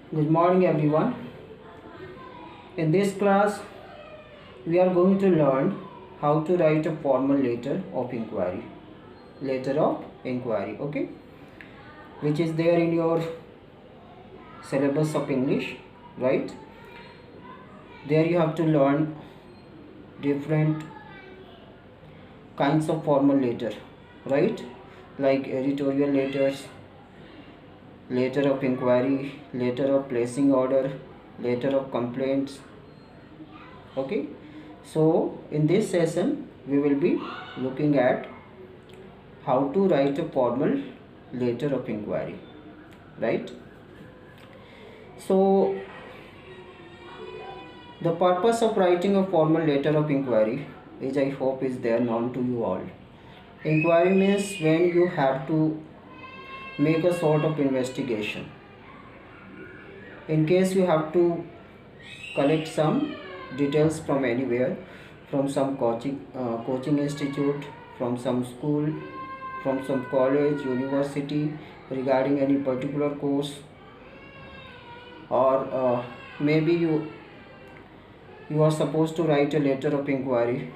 Good morning, everyone. In this class, we are going to learn how to write a formal letter of inquiry. Letter of inquiry, okay? Which is there in your syllabus of English, right? There you have to learn different kinds of formal letter, right? Like editorial letters, letter of inquiry, letter of placing order, letter of complaints, okay. So in this session we will be looking at how to write a formal letter of inquiry, right? So the purpose of writing a formal letter of inquiry is, I hope, is there known to you all. Inquiry means when you have to make a sort of investigation. In case you have to collect some details from anywhere, from some coaching institute, from some school, from some college, university, regarding any particular course, or maybe you are supposed to write a letter of inquiry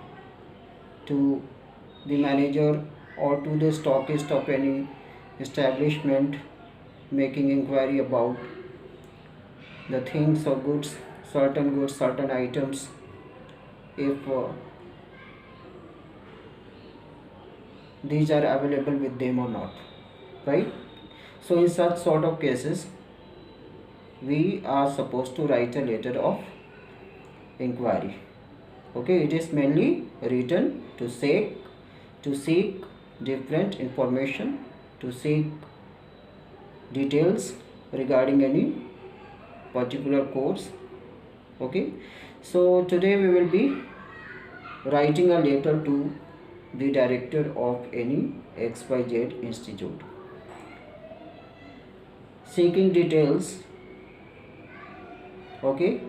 to the manager or to the stockist of any establishment, making inquiry about the things or goods, certain items, if these are available with them or not, right? So in such sort of cases we are supposed to write a letter of inquiry, okay. It is mainly written to seek different information, to seek details regarding any particular course, okay. So today we will be writing a letter to the director of any XYZ institute, seeking details, okay,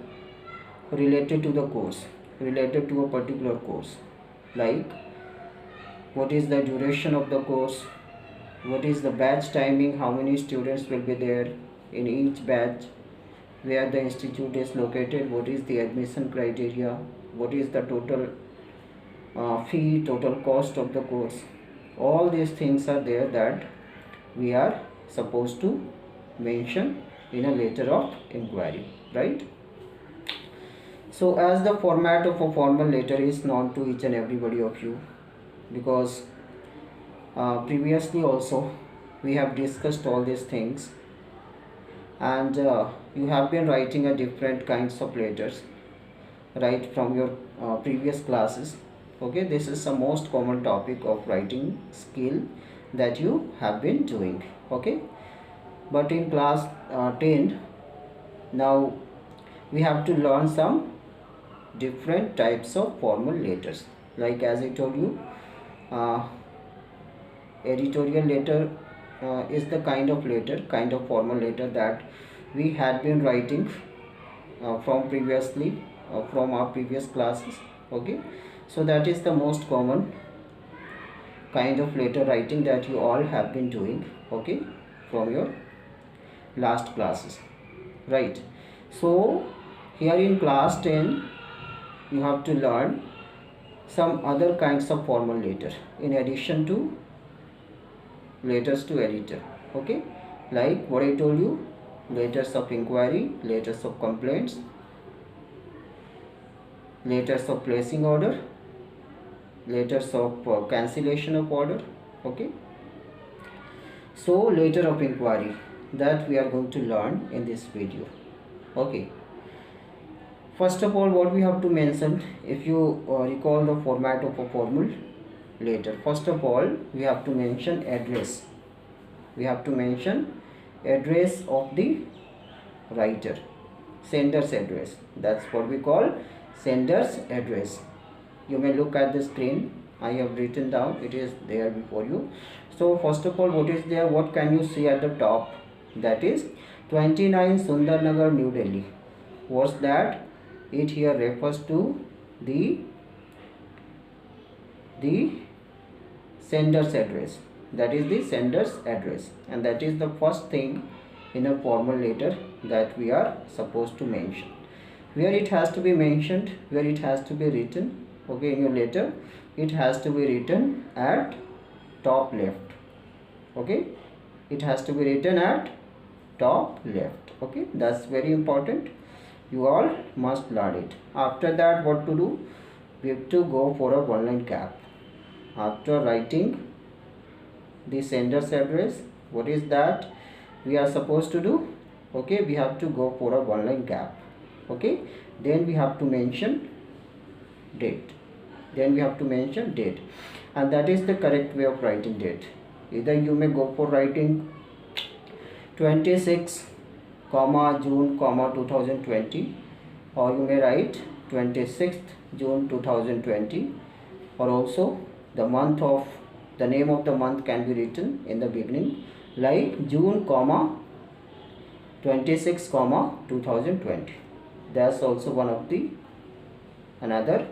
related to the course, related to a particular course, like what is the duration of the course, what is the batch timing, how many students will be there in each batch, where the institute is located, what is the admission criteria, what is the total fee, total cost of the course. All these things are there that we are supposed to mention in a letter of inquiry, right? So as the format of a formal letter is known to each and everybody of you, because previously also we have discussed all these things, and you have been writing a different kinds of letters right from your previous classes, okay. This is the most common topic of writing skill that you have been doing, okay. But in class 10 now we have to learn some different types of formal letters, like as I told you, uh, editorial letter is the kind of formal letter that we had been writing from our previous classes, okay. So that is the most common kind of letter writing that you all have been doing, okay, from your last classes, right? So here in class 10 you have to learn some other kinds of formal letter in addition to letters to editor, okay. Like what I told you, letters of inquiry, letters of complaints, letters of placing order, letters of cancellation of order, okay. So letter of inquiry that we are going to learn in this video, okay. First of all, what we have to mention, if you recall the format of a formal letter, first of all we have to mention address. We have to mention address of the writer, sender's address. That's what we call sender's address. You may look at the screen, I have written down, it is there before you. So first of all, what is there, what can you see at the top? That is 29 Sundarnagar, New Delhi. What's that? It here refers to the sender's address. That is the sender's address, and that is the first thing in a formal letter that we are supposed to mention. Where it has to be mentioned, where it has to be written, okay, in your letter, it has to be written at top left. Okay, it has to be written at top left. Okay, that's very important. You all must learn it. After that, what to do? We have to go for a one line cap. After writing the sender's address, what is that we are supposed to do? Okay, we have to go for a one line cap. Okay, then we have to mention date. Then we have to mention date, and that is the correct way of writing date. Either you may go for writing 26 comma June comma 2020, or you may write 26th June 2020, or also the name of the month can be written in the beginning, like June comma 26 comma 2020. That's also one of the another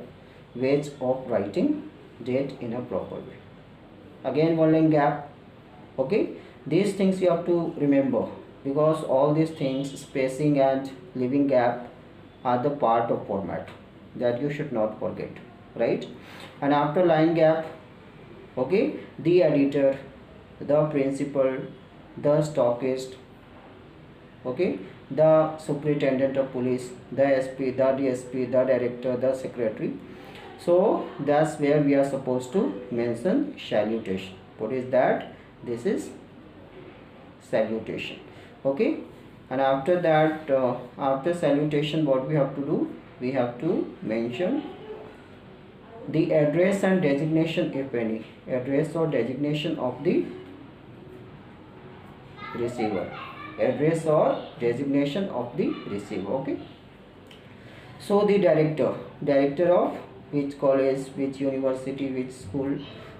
ways of writing date in a proper way. Again, one line gap. Okay, these things you have to remember, because all these things, spacing and leaving gap, are the part of format that you should not forget, right? And after line gap, okay, the editor, the principal, the stockist, okay, the superintendent of police, the SP, the DSP, the director, the secretary. So that's where we are supposed to mention salutation. What is that? This is salutation. Okay, and after that, after salutation, what we have to do? We have to mention the address and designation, if any, address or designation of the receiver, address or designation of the receiver. Okay, so the director of which college, which university, which school,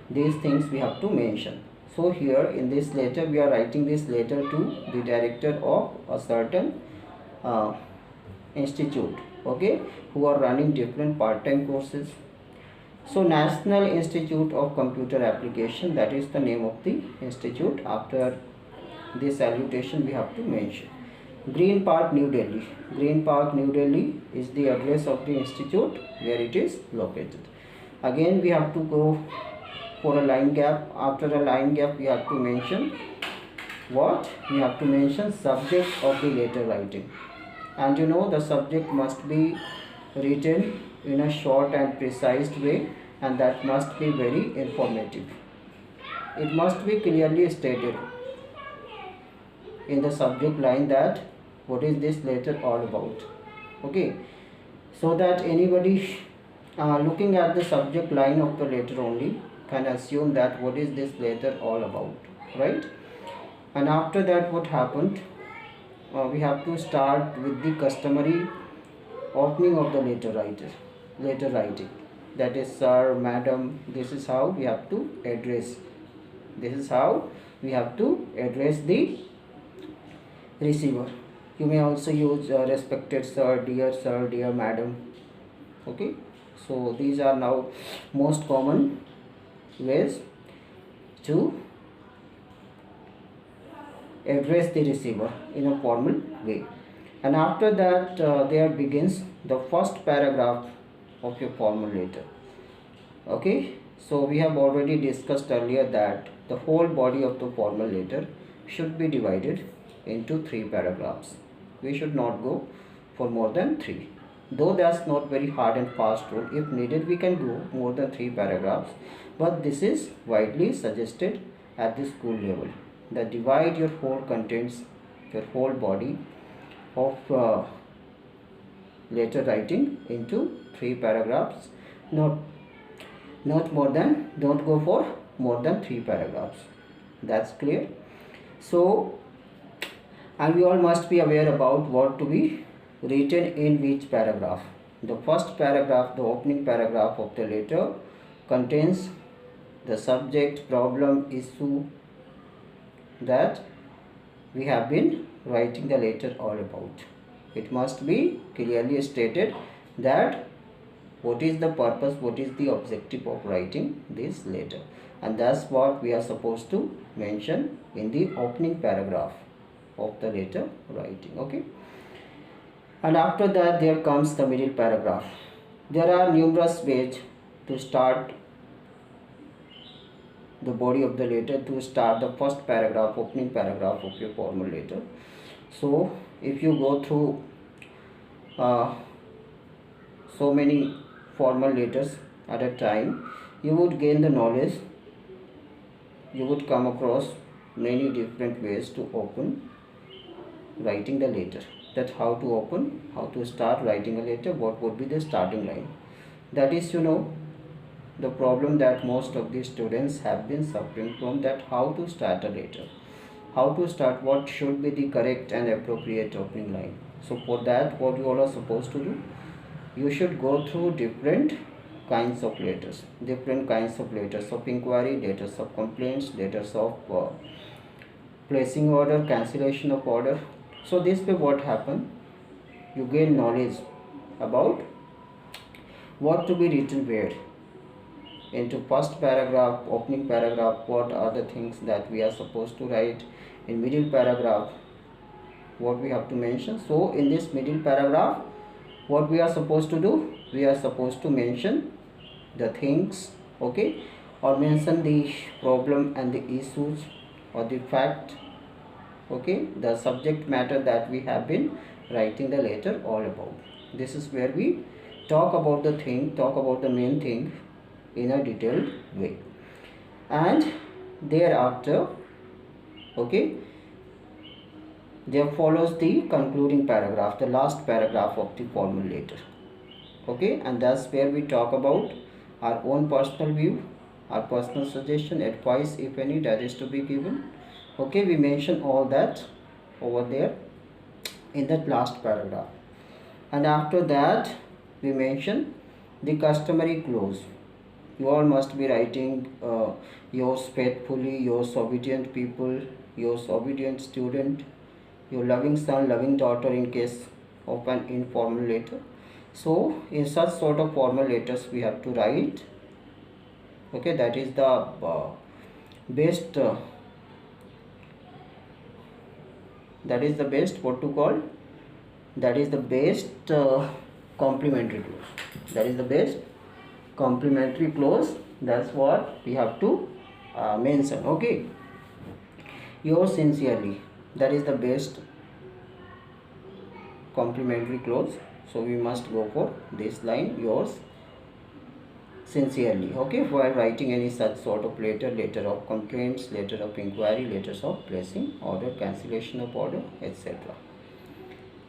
these things we have to mention. So here in this letter, we are writing this letter to the director of a certain institute, okay, who are running different part-time courses. So National Institute of Computer Application, that is the name of the institute. After this salutation, we have to mention Green Park, New Delhi. Green Park, New Delhi is the address of the institute where it is located. Again, we have to go for a line gap. After a line gap, we have to mention what? We have to mention subject of the letter writing. And you know, the subject must be written in a short and precise way, and that must be very informative. It must be clearly stated in the subject line that what is this letter all about. Okay, so that anybody looking at the subject line of the letter only can assume that what is this letter all about, right? And after that, what happened? We have to start with the customary opening of the letter writing. That is, sir, madam. This is how we have to address. This is how we have to address the receiver. You may also use respected sir, dear madam. Okay, so these are now most common ways to address the receiver in a formal way. And after that, there begins the first paragraph of your formal letter. Okay, so we have already discussed earlier that the whole body of the formal letter should be divided into 3 paragraphs. We should not go for more than 3. Though that's not very hard and fast rule. If needed, we can go more than 3 paragraphs, but this is widely suggested at the school level, that divide your whole contents, your whole body of letter writing into 3 paragraphs. Not more than, don't go for more than 3 paragraphs. That's clear. So, and we all must be aware about what to be written in which paragraph. The first paragraph, the opening paragraph of the letter, contains the subject, problem, issue that we have been writing the letter all about. It must be clearly stated that what is the purpose, what is the objective of writing this letter, and that's what we are supposed to mention in the opening paragraph of the letter writing. Okay, and after that there comes the middle paragraph. There are numerous ways to start the body of the letter, to start the first paragraph, opening paragraph of your formal letter. So if you go through uh, so many formal letters at a time, you would gain the knowledge, you would come across many different ways to open writing the letter. That how to open, how to start writing a letter, what would be the starting line. That is, the problem that most of the students have been suffering from, that how to start a letter, how to start, what should be the correct and appropriate opening line. So for that, what you all are supposed to do, you should go through different kinds of letters, letters of inquiry, letters of complaints, letters of placing order, cancellation of order. So this way what happen, you gain knowledge about what to be written where. Into first paragraph, opening paragraph, what are the things that we are supposed to write. In middle paragraph, what we have to mention. So in this middle paragraph, what we are supposed to do, we are supposed to mention the things, okay, or mention the problem and the issues or the fact, okay, the subject matter that we have been writing the letter all about. This is where we talk about the thing, talk about the main thing in a detailed way. And thereafter, okay, there follows the concluding paragraph, the last paragraph of the formal letter. Okay, and that's where we talk about our own personal view, our personal suggestion, advice, if any, that is to be given. Okay, we mention all that over there in that last paragraph. And after that, we mention the customary clause. You all must be writing yours faithfully, yours obedient people, yours obedient student, your loving son, loving daughter, in case of an informal letter. So in such sort of formal letters we have to write. Okay, that is the best what to call, that is the best complimentary clause, that is the best complimentary clause. That's what we have to mention. Okay, yours sincerely, that is the best complimentary clause. So we must go for this line, yours sincerely. Okay, while writing any such sort of letter, letter of complaints, letter of inquiry, letters of placing order, cancellation of order, etc.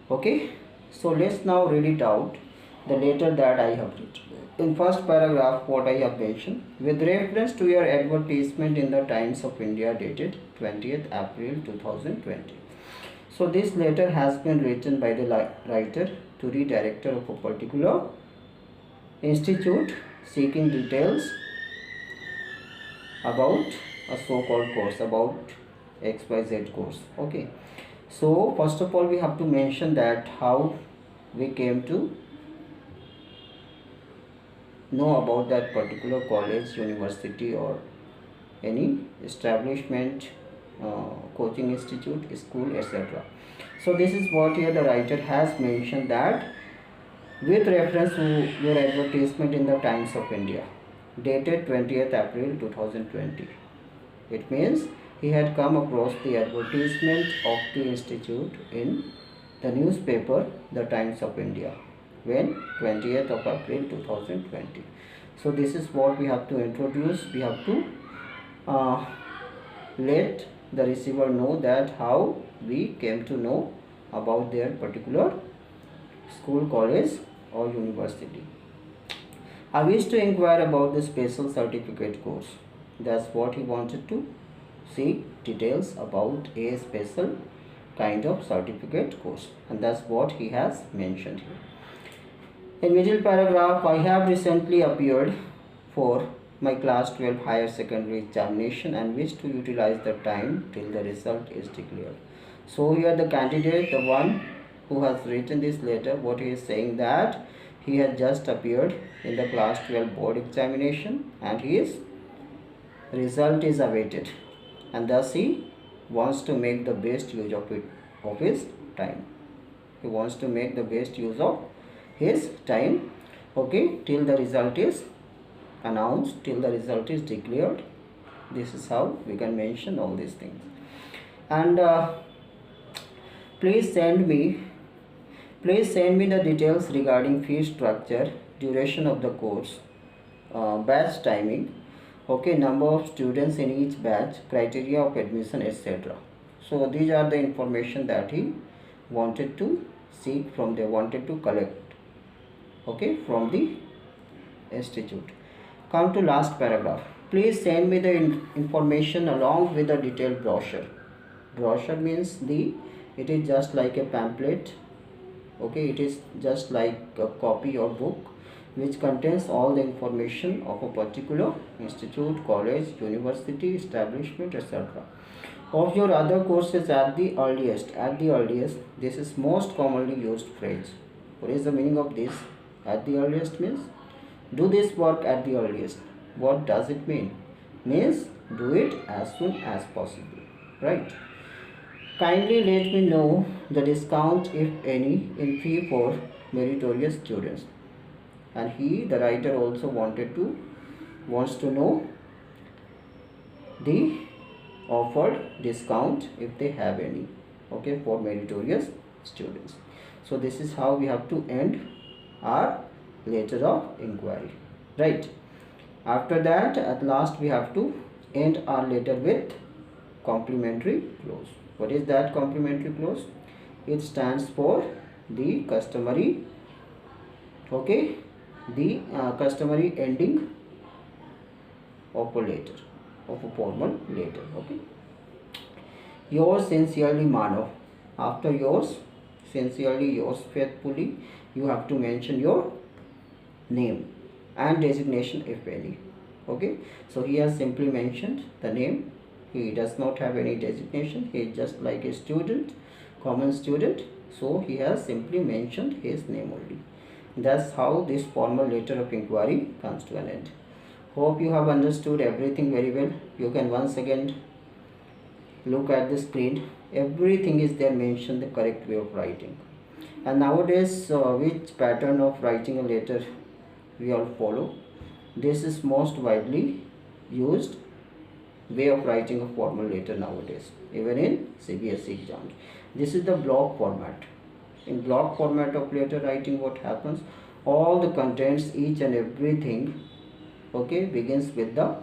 Okay, so let's now read it out, the letter that I have written. In first paragraph, what I have mentioned, with reference to your advertisement in the Times of India dated 20th April 2020. So this letter has been written by the writer to the director of a particular institute seeking details about a so-called course, about XYZ course. Okay, so first of all we have to mention that how we came to know about that particular college, university, or any establishment, coaching institute, school, etc. So this is what here the writer has mentioned, that with reference to your advertisement in the Times of India dated 20th April 2020. It means he had come across the advertisement of the institute in the newspaper the Times of India when 20th of April 2020. So this is what we have to introduce. We have to let the receiver know that how we came to know about their particular school, college, or university. I wish to inquire about the special certificate course. That's what he wanted to see details about a special kind of certificate course, and that's what he has mentioned here. In middle paragraph, I have recently appeared for my class 12 higher secondary examination and wish to utilize the time till the result is declared. So here the candidate, the one who has written this letter, what he is saying, that he has just appeared in the class 12 board examination and his result is awaited, and thus he wants to make the best use of it of his time. He wants to make the best use of his time, okay, till the result is announced, till the result is declared. This is how we can mention all these things. And please send me the details regarding fee structure, duration of the course, batch timing, okay, number of students in each batch, criteria of admission, etc. So these are the information that he wanted to seek from the wanted to collect, okay, from the institute. Come to last paragraph. Please send me the information along with the detailed brochure. Brochure means it is just like a pamphlet, okay, it is just like a copy or book which contains all the information of a particular institute, college, university, establishment, etc. of your other courses at the earliest. This is most commonly used phrase. What is the meaning of this? At the earliest means do this work at the earliest. What does it mean? Means do it as soon as possible, right? Kindly let me know the discount, if any, in fee for meritorious students. And the writer also wants to know the offered discount, if they have any, okay, for meritorious students. So this is how we have to end our letter of inquiry, right? After that, at last, we have to end our letter with complementary clause. What is that complementary clause? It stands for the customary, okay, the customary ending of a letter, of a formal letter, okay. Yours sincerely, Manav. After yours sincerely, yours faithfully, you have to mention your name and designation, if any, okay. So he has simply mentioned the name. He does not have any designation. He is just like a student, common student. So he has simply mentioned his name only. That's how this formal letter of inquiry comes to an end. Hope you have understood everything very well. You can once again look at the screen. Everything is there mentioned, the correct way of writing. And nowadays, which pattern of writing a letter we all follow? This is most widely used way of writing a formal letter nowadays, even in CBSE exams. This is the block format. In block format of letter writing, what happens? All the contents, each and everything, okay, begins with the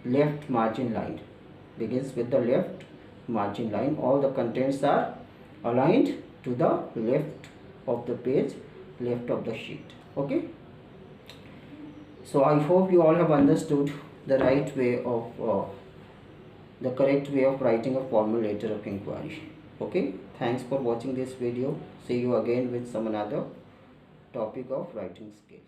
left margin line. Begins with the left margin line. All the contents are aligned to the left of the page, left of the sheet, okay. So I hope you all have understood the right way of the correct way of writing a formal letter of inquiry, okay. Thanks for watching this video. See you again with some another topic of writing skill.